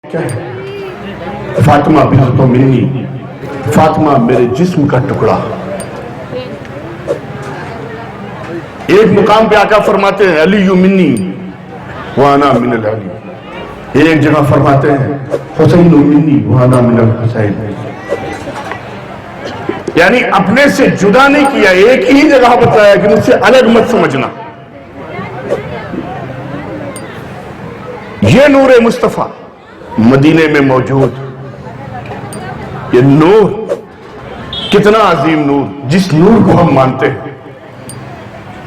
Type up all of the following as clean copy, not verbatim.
کیا ہے؟ فاطمہ بنت منی، فاطمہ میرے جسم کا ٹکڑا۔ ایک مقام پہ آقا فرماتے ہیں علی منی وانا من العلی، ایک جگہ فرماتے ہیں حسین منی وانا من الحسین، یعنی اپنے سے جدا نہیں کیا، ایک ہی جگہ بتایا کہ مجھ سے الگ مت سمجھنا۔ یہ نور مصطفیٰ مدینے میں موجود، یہ نور کتنا عظیم نور، جس نور کو ہم مانتے ہیں،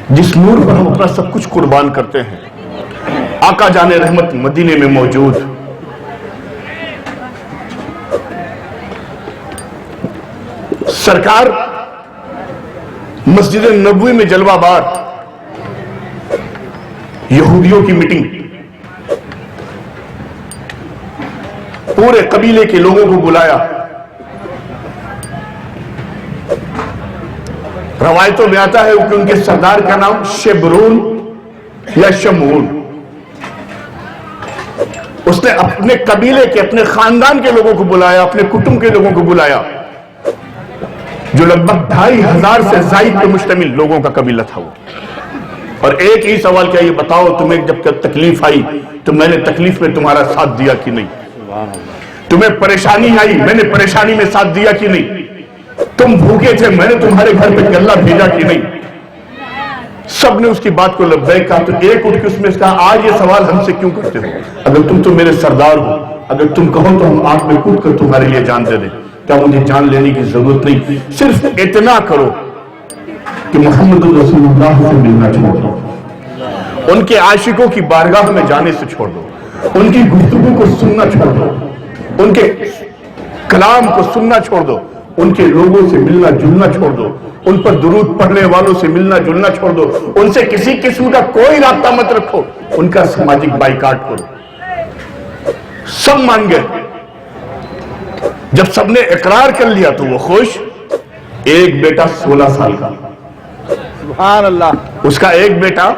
جس نور پر ہم اپنا سب کچھ قربان کرتے ہیں، آقا جان رحمت مدینے میں موجود۔ سرکار مسجد نبوی میں جلوہ بار، یہودیوں کی میٹنگ، پورے قبیلے کے لوگوں کو بلایا۔ روایتوں میں آتا ہے کہ ان کے سردار کا نام شبرون یا شمعون، اس نے اپنے قبیلے کے، اپنے خاندان کے لوگوں کو بلایا، اپنے کٹم کے لوگوں کو بلایا، جو لگ بھگ 2500 سے زائد پر مشتمل لوگوں کا قبیلہ تھا وہ۔ اور ایک ہی سوال کیا، یہ بتاؤ تمہیں جب تکلیف آئی تو میں نے تکلیف میں تمہارا ساتھ دیا کہ نہیں؟ تمہیں پریشانی آئی میں نے پریشانی میں ساتھ دیا کہ نہیں؟ تم بھوکے تھے میں نے تمہارے گھر پہ غلہ بھیجا کہ نہیں؟ سب نے اس کی بات کو لبیک کہا۔ تو ایک اٹھ کے اس میں کہا آج یہ سوال ہم سے کیوں کرتے ہو؟ اگر تم تو میرے سردار ہو، اگر تم کہو تو ہم آگ میں کود کر تمہارے لیے جان دے دیں۔ کیا مجھے جان لینے کی ضرورت نہیں، صرف اتنا کرو کہ محمد رسول اللہ سے ملنا چھوڑ دو، ان کے عاشقوں کی بارگاہ میں جانے سے چھوڑ دو، ان کی گفتگو کو سننا چھوڑ دو، ان کے کلام کو سننا چھوڑ دو، ان کے لوگوں سے ملنا جلنا چھوڑ دو، ان پر درود پڑھنے والوں سے ملنا جلنا چھوڑ دو، ان سے کسی قسم کا کوئی رابطہ مت رکھو، ان کا سماجک بائیکاٹ کرو۔ سب مان گئے۔ جب سب نے اقرار کر لیا تو وہ خوش۔ ایک بیٹا 16 سال کا، سبحان اللہ، اس کا ایک بیٹا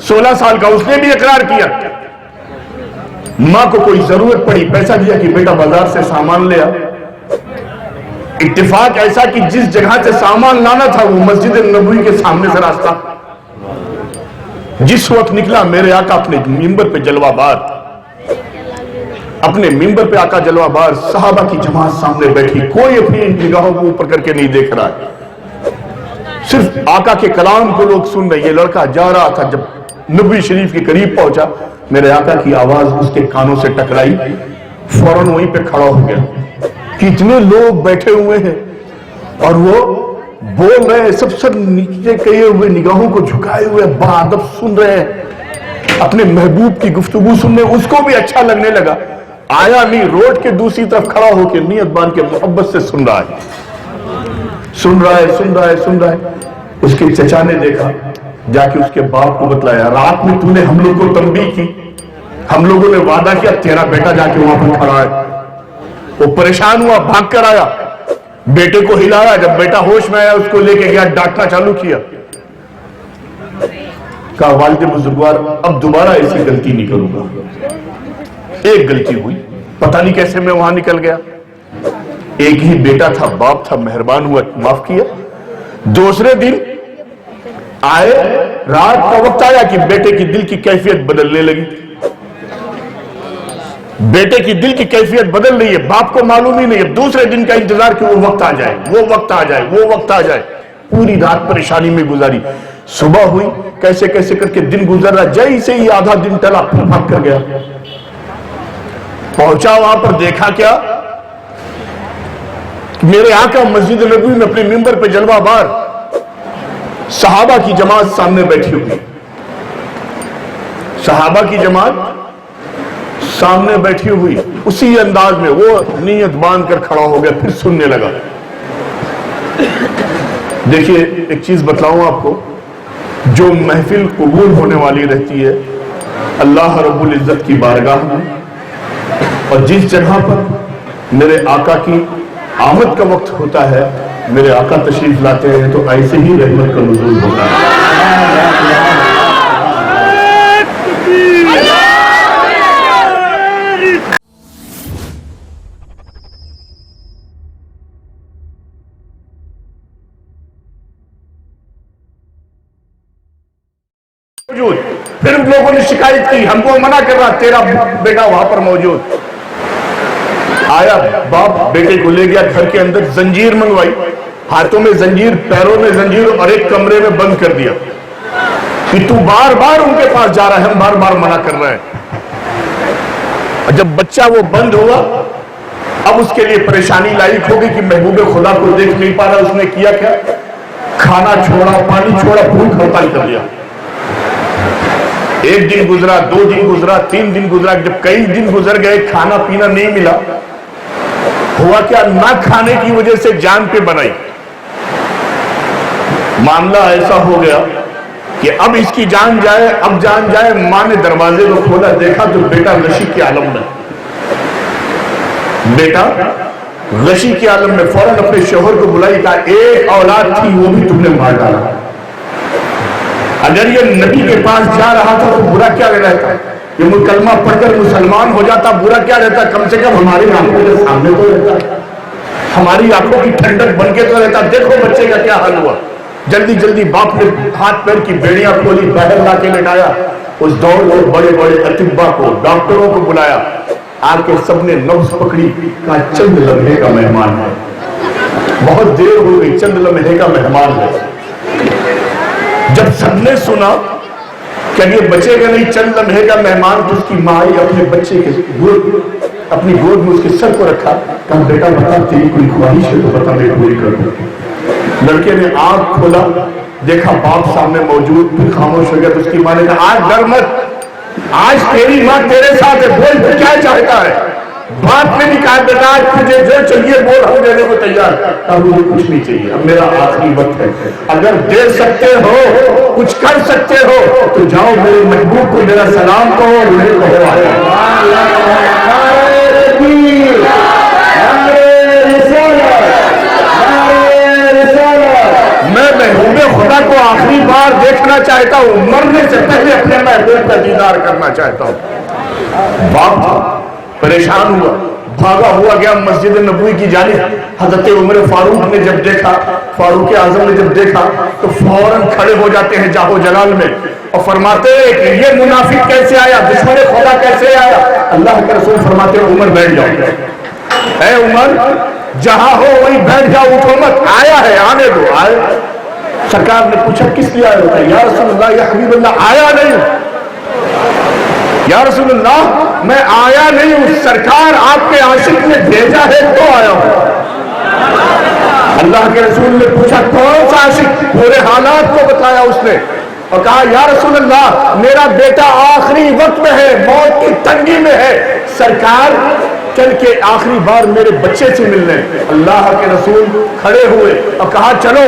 16 سال کا، اس نے بھی اقرار کیا۔ ماں کو کوئی ضرورت پڑی، پیسہ دیا کہ بیٹا بازار سے سامان لے آ۔ اتفاق ایسا کہ جس جگہ سے سامان لانا تھا وہ مسجد نبوی کے سامنے سے راستہ، جس وقت نکلا میرے آقا اپنے منبر پہ جلوہ بار، اپنے منبر پہ آقا جلوہ بار، صحابہ کی جماعت سامنے بیٹھی، کوئی اپنی نگاہوں کو اوپر کر کے نہیں دیکھ رہا ہے، صرف آقا کے کلام کو لوگ سن رہے۔ یہ لڑکا جا رہا تھا، جب نبوی شریف کے قریب پہنچا میرے آقا کی آواز اس کے کانوں سے ٹکرائی، فوراً وہیں پہ کھڑا ہو گیا۔ کتنے لوگ بیٹھے ہوئے ہیں اور وہ بول رہے ہیں، سب نیچے کیے ہوئے، نگاہوں کو جھکائے ہوئے، باادب سن رہے ہیں، اپنے محبوب کی گفتگو سننے، اس کو بھی اچھا لگنے لگا۔ آیا نہیں، روڈ کے دوسری طرف کھڑا ہو کے نیت باندھ کے محبت سے سن رہا ہے، سن رہا ہے، سن رہا ہے، سن رہا ہے۔ اس کے چچا نے دیکھا، جا کے اس کے باپ کو بتلایا، رات میں تو نے ہم لوگ کو تنبیہ کی، ہم لوگوں نے وعدہ کیا تیرا بیٹا جا کے وہاں پر کھڑا ہے۔ وہ پریشان ہوا، بھاگ کر آیا، بیٹے کو ہلایا، جب بیٹا ہوش میں آیا اس کو لے کے گیا، ڈانٹنا چالو کیا، کہا والد بزرگوار اب دوبارہ ایسی غلطی نہیں کروں گا۔ ایک غلطی ہوئی، پتہ نہیں کیسے میں وہاں نکل گیا، ایک ہی بیٹا تھا، باپ تھا، مہربان ہوا معاف کیا۔ دوسرے دن آئے، رات کا وقت آیا کہ بیٹے کی دل کی کیفیت بدلنے لگی، بیٹے کی دل کی کیفیت بدل رہی ہے، باپ کو معلوم ہی نہیں، اب دوسرے دن کا انتظار کہ وہ وقت آ جائے، وہ وقت آ جائے، وہ وقت آ جائے۔ پوری رات پریشانی میں گزاری، صبح ہوئی، کیسے کیسے کر کے دن گزر رہا، جیسے ہی آدھا دن ٹلا پھر بھاگ کر گیا، پہنچا وہاں پر دیکھا کیا، میرے آقا مسجد نبوی میں اپنے منبر پہ جلوہ بار، صحابہ کی جماعت سامنے بیٹھی ہوئی، صحابہ کی جماعت سامنے بیٹھی ہوئی، اسی انداز میں وہ نیت باندھ کر کھڑا ہو گیا، پھر سننے لگا۔ دیکھیے ایک چیز بتلاؤں آپ کو، جو محفل قبول ہونے والی رہتی ہے اللہ رب العزت کی بارگاہ میں، اور جس جگہ پر میرے آقا کی آمد کا وقت ہوتا ہے، میرے آقا تشریف لاتے ہیں، تو ایسے ہی رحمت کا نزول ہوتا ہے۔ شکایت کی, ہم کو منع کر رہا, تیرا بیٹا وہاں پر موجود. آیا باپ بیٹے کو لے گیا گھر کے اندر, زنجیر منگوائی, ہاتھوں میں زنجیر, پیروں میں زنجیر, اور ایک کمرے میں بند کر دیا کہ تو بار بار ان کے پاس جا رہا ہے, ہم بار بار منع کر رہے ہیں. اور جب بچہ وہ بند ہوا, اب اس کے لیے پریشانی لاحق ہوگی کہ محبوب خدا کو دیکھ نہیں پا رہا. اس نے کیا کیا, کھانا چھوڑا, پانی چھوڑا, بھوک ہڑتال کر لیا. ایک دن گزرا, 2 دن گزرا, 3 دن گزرا, جب کئی دن گزر گئے کھانا پینا نہیں ملا, ہوا کیا, نہ کھانے کی وجہ سے جان پہ بنائی. معاملہ ایسا ہو گیا کہ اب اس کی جان جائے, اب جان جائے. ماں نے دروازے کو کھولا, دیکھا تو بیٹا غشی کے عالم میں, بیٹا غشی کے عالم میں. فوراً اپنے شوہر کو بلائی, کہا ایک اولاد تھی وہ بھی تم نے مار ڈالا. اگر یہ نبی کے پاس جا رہا تھا تو برا کیا رہتا, یہ کلمہ پڑھ کر مسلمان ہو جاتا, برا کیا رہتا, کم سے کم ہماری آنکھوں کے سامنے تو رہتا, ہماری آنکھوں کی ٹھنڈک بن کے تو رہتا. دیکھو بچے کا کیا حال ہوا. جلدی جلدی باپ نے ہاتھ پیر کی بیڑیاں کھولی, باہر لا کے لٹایا. اس دور میں بڑے بڑے اطباء کو, ڈاکٹروں کو بلایا. آ کے سب نے نبض پکڑی, کہا چند لمحے کا مہمان ہے, بہت دیر ہو گئی, چند لمحے کا مہمان ہے. جب سب نے سنا کہ یہ بچے گا نہیں, چند لمحے کا مہمان, تو اس کی ماں اپنے بچے کے اپنی گود میں اس کے سر کو رکھا, کہا بیٹا بتا تیری کوئی خواہش ہے تو بتا, میں پوری کر دوں. لڑکے نے آنکھ کھولا, دیکھا باپ سامنے موجود, پھر خاموش ہو گیا. تو اس کی ماں نے کہا آج ڈر مت, آج تیری ماں تیرے ساتھ ہے, بول تو کیا چاہتا ہے. باپ نے بھی کہا بیٹا آج تجھے جو چاہیے بول, ہم دینے کو تیار. اب مجھے کچھ نہیں چاہیے, اب میرا آخری وقت ہے. اگر دے سکتے ہو, کچھ کر سکتے ہو تو جاؤ, میرے محبوب کو میرا سلام کہو, انہیں کہو آیا. میں محبوب خدا کو آخری بار دیکھنا چاہتا ہوں, مرنے سے پہلے اپنے محبوب کا دیدار کرنا چاہتا ہوں. باپ تھا, پریشان ہوا, بھاگا ہوا گیا مسجد نبوی کی جانب. حضرت عمر فاروق نے جب دیکھا, فاروق اعظم نے جب دیکھا تو فوراً کھڑے ہو جاتے ہیں جاہو جلال میں, اور فرماتے ہیں کہ یہ منافق کیسے آیا, دشمن خدا کیسے آیا. اللہ کے رسول فرماتے ہیں عمر بیٹھ جاؤ, اے عمر جہاں ہو وہیں بیٹھ جاؤ, اٹھو مت. آیا ہے, آنے دو. آئے. سرکار نے پوچھا کس لیے آیا ہوتا ہے, یا رسول اللہ, یا حبیب اللہ, آیا نہیں. یا رسول اللہ میں آیا نہیں ہوں, سرکار آپ کے عاشق نے بھیجا ہے تو آیا ہوں. اللہ کے رسول نے پوچھا کون سا عاشق, پورے حالات کو بتایا اس نے, اور کہا یا رسول اللہ میرا بیٹا آخری وقت میں ہے, موت کی تنگی میں ہے, سرکار چل کے آخری بار میرے بچے سے ملنے. اللہ کے رسول کھڑے ہوئے اور کہا چلو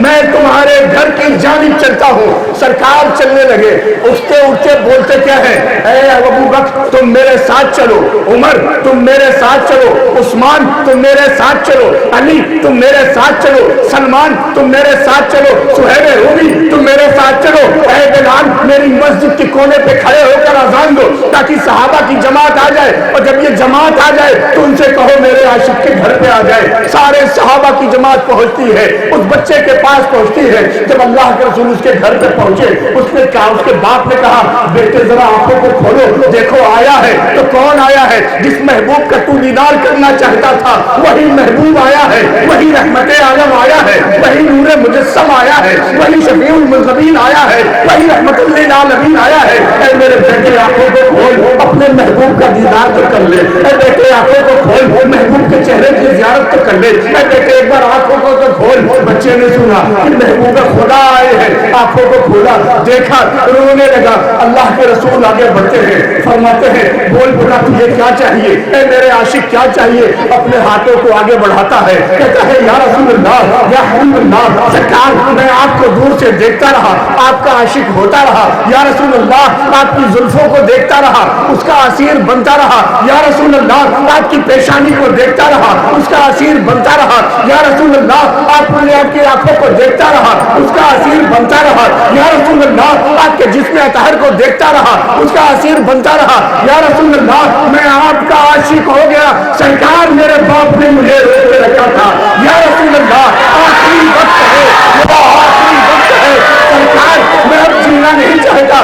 میں تمہارے گھر کی جانب چلتا ہوں. سرکار چلنے لگے, اٹھتے اٹھتے بولتے کیا ہے, اے ابو بکر تم میرے ساتھ چلو, عمر تم میرے ساتھ چلو, عثمان تم میرے ساتھ چلو, علی تم میرے ساتھ چلو, سلمان تم میرے ساتھ چلو, صہیب رومی تم میرے ساتھ چلو, اے بلال میری مسجد کے کونے پہ کھڑے ہو کر اذان دو تاکہ صحابہ کی جماعت آ جائے, اور جب یہ جماعت آ جائے تو ان سے کہو میرے عاشق کے گھر پہ آ جائے. سارے صحابہ کی جماعت پہنچتی ہے, اس بچے کے پاس پہنچتی ہے. جب اللہ کے رسول اس کے گھر پہ پہنچے, اس نے کہا, اس کے باپ نے کہا بیٹے ذرا آنکھوں کو کھولو, دیکھو آیا ہے. تو کون آیا ہے, جس محبوب کا تو دیدار کرنا چاہتا تھا وہی محبوب آیا ہے, وہی رحمت عالم آیا ہے, وہی نور مجسم آیا ہے, وہی شفیع المذنبین آیا ہے, وہی رحمت للعالمین آیا ہے. اے میرے بیٹے آنکھوں کو کھول, اپنے محبوب کا دیدار تو کر لے. اے بیٹے آنکھوں کو کھول, محبوب کے چہرے کی زیارت تو کر لے. اے بیٹے ایک بار آنکھوں کو تو کھول. بچے نے سنا کہ محبوب خدا آئے ہیں, آنکھوں کو کھولا, دیکھا, رونے لگا. اللہ کے رسول آگے بڑھتے ہیں, فرماتے ہیں بول بنا تجھے کیا چاہیے, اے میرے عاشق کیا چاہیے. اپنے ہاتھوں کو آگے بڑھاتا ہے, کہتا ہے یا رسول اللہ, یا حبیب اللہ, سرکار میں آپ کو دور سے دیکھتا رہا, آپ کا عاشق ہوتا رہا. یا رسول اللہ آپ کی زلفوں کو دیکھتا رہا, اس کا اسیر بنتا رہا. یا رسول اللہ آپ کی پیشانی کو دیکھتا رہا, اس کا اسیر بنتا رہا. یا رسول اللہ آپ کی آنکھوں کو دیکھتا رہا, اس کا اسیر بنتا رہا. یا رسول اللہ آپ کے جسم اطہر کو دیکھتا رہا, اس کا اسیر بنتا رہا. یا رسول اللہ میں آپ کا عاشق ہو گیا, سرکار میرے باپ نے مجھے روک کے رکھا تھا. یا رسول اللہ آخری وقت ہے, میرا آخری وقت ہے, سرکار میں اب جینا نہیں چاہتا,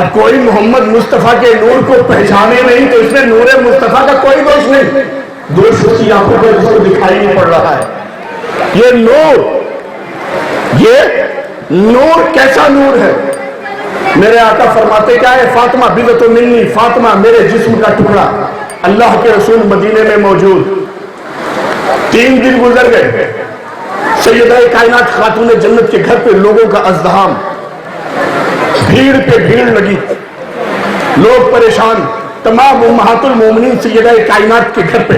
اور کوئی محمد مصطفیٰ کے نور کو پہچانے نہیں تو اس میں نور مصطفیٰ کا کوئی دوش نہیں، دوش اس کی آنکھوں پر جس کو دکھائی نہیں پڑ رہا ہے۔ یہ نور کیسا نور ہے؟ میرے آقا فرماتے کیا ہے؟ فاطمہ بضعۃ منی، فاطمہ میرے جسم کا ٹکڑا۔ اللہ کے رسول مدینے میں موجود، 3 دن گزر گئے، سیدہ کائنات خاتون جنت کے گھر پہ لوگوں کا ازدحام، بھیڑ پہ بھیڑ لگی، لوگ پریشان، تمام امہات المومنین سیدہ کائنات کے گھر پہ،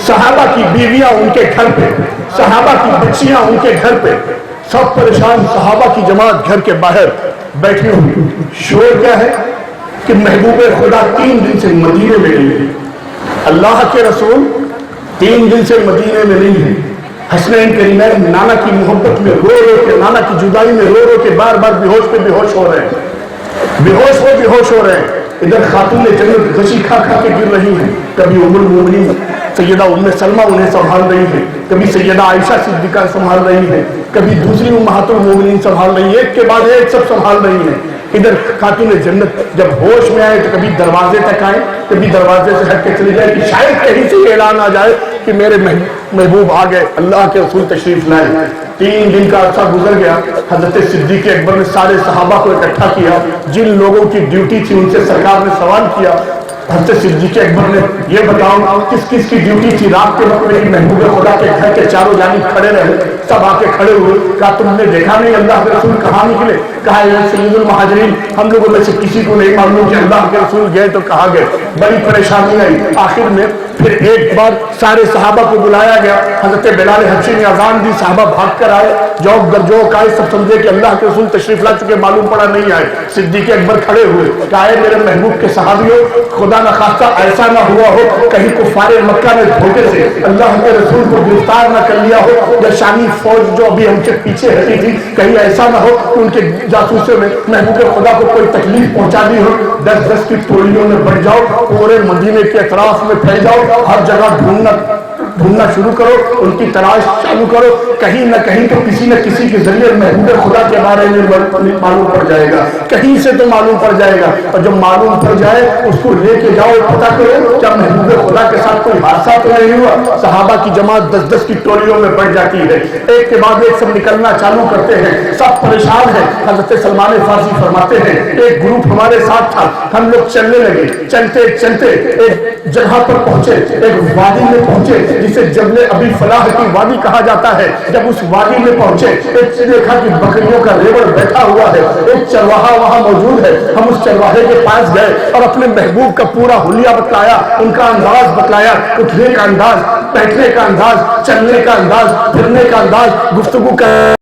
صحابہ کی بیویاں ان کے گھر پہ، صحابہ کی بچیاں ان کے گھر پہ، سب پریشان، صحابہ کی جماعت گھر کے باہر بیٹھی ہوئی۔ شور کیا ہے کہ محبوب خدا 3 دن سے مدینے میں نہیں ہے، اللہ کے رسول 3 دن سے مدینے میں نہیں ہے۔ حسنین کریمین نانا کی محبت میں رو رو کے، نانا کی جدائی میں رو رو کے بار بار بیہوش پہ بیہوش ہو رہے ہیں، بیہوش ہو رہے ہیں۔ ادھر خاتون جنت غشی کھا کھا کے گر رہی ہیں، کبھی ام المومنین سیدہ ام سلمہ انہیں سنبھال رہی ہے، کبھی سیدہ عائشہ صدیقہ سنبھال رہی ہے، کبھی دوسری امہات المومنین سنبھال رہی ہے، ایک کے بعد ایک سب سنبھال رہی ہیں۔ ادھر خاتون جنت جب ہوش میں آئے تو کبھی دروازے تک آئے، کبھی دروازے سے ہٹ کے چلی جائے کہ شاید کہیں سے اعلان آ جائے کہ میرے محبوب آ گئے، اللہ کے رسول تشریف لائے۔ 3 دن کا عرصہ گزر گیا، حضرت صدیق اکبر نے سارے صحابہ کو اکٹھا کیا، جن لوگوں کی ڈیوٹی تھی ان سے سرکار نے سوال کیا۔ حضرت صدیق اکبر نے یہ بتاؤ کس کس کی ڈیوٹی تھی رات کے وقت میری محبوب خدا کے گھر کے چاروں جانب کھڑے رہے، سب آ کے کھڑے ہوئے، کہا تم نے دیکھا نہیں اللہ کے رسول کہاں نکلے؟ کہا اے سید المہاجرین ہم لوگوں میں سے کسی کو نہیں معلوم کہ اللہ کے رسول گئے تو کہاں گئے۔ بڑی پریشانی آئی، آخر میں پھر ایک بار سارے صحابہ کو بلایا گیا، حضرت بلال حبشی نے اذان دی، صحابہ بھاگ کر آئے، جوک گرجوک آئے، سب سمجھے کہ اللہ کے رسول تشریف لا چکے، معلوم پڑا نہیں آئے۔ صدیق اکبر کھڑے ہوئے، کہا اے میرے محبوب کے صحابیوں خدا نہ خواستہ ایسا نہ ہوا ہو کہیں کفار مکہ نے دھوکے سے اللہ کے رسول کو گرفتار نہ کر لیا ہو، یا شامی فوج جو ابھی ہم سے پیچھے ہٹی تھی کہیں ایسا نہ ہو کہ ان کے جاسوسوں میں محبوب خدا کو کوئی تکلیف پہنچا دی ہو۔ 10-10 کی ٹولیوں میں بڑھ جاؤ، پورے مدینے کے اطراف میں پھیل جاؤ، ہر جگہ ڈھونڈنا شروع کرو، ان کی تلاش چالو کرو، کہیں نہ کہیں تو کسی نہ کسی کے ذریعے محبوب خدا کے بارے میں معلوم پڑ جائے گا، کہیں سے تو معلوم پڑ جائے گا، اور جب معلوم پڑ جائے اس کو لے کے جاؤ، پتہ کرو کیا محبوب خدا کے ساتھ کوئی حادثہ تو نہیں ہوا۔ صحابہ کی جماعت 10-10 کی ٹولیوں میں بڑھ جاتی ہے، ایک کے بعد ایک سب نکلنا چالو کرتے ہیں، سب پریشان ہیں۔ حضرت سلمان فارسی فرماتے ہیں ایک گروپ ہمارے ساتھ تھا، ہم لوگ چلنے لگے، چلتے چلتے ایک جگہ پر پہنچے، ایک وادی میں پہنچے جسے جبل ابی فلاح کی وادی کہا جاتا ہے۔ جب اس وادی میں پہنچے ایک دیکھا کہ بکریوں کا ریوڑ بیٹھا ہوا ہے، ایک چرواہا وہاں موجود ہے۔ ہم اس چرواہے کے پاس گئے اور اپنے محبوب کا پورا حلیہ بتلایا، ان کا انداز بتلایا، اٹھنے کا انداز، بیٹھنے کا انداز، چلنے کا انداز، پھرنے کا انداز، گفتگو کا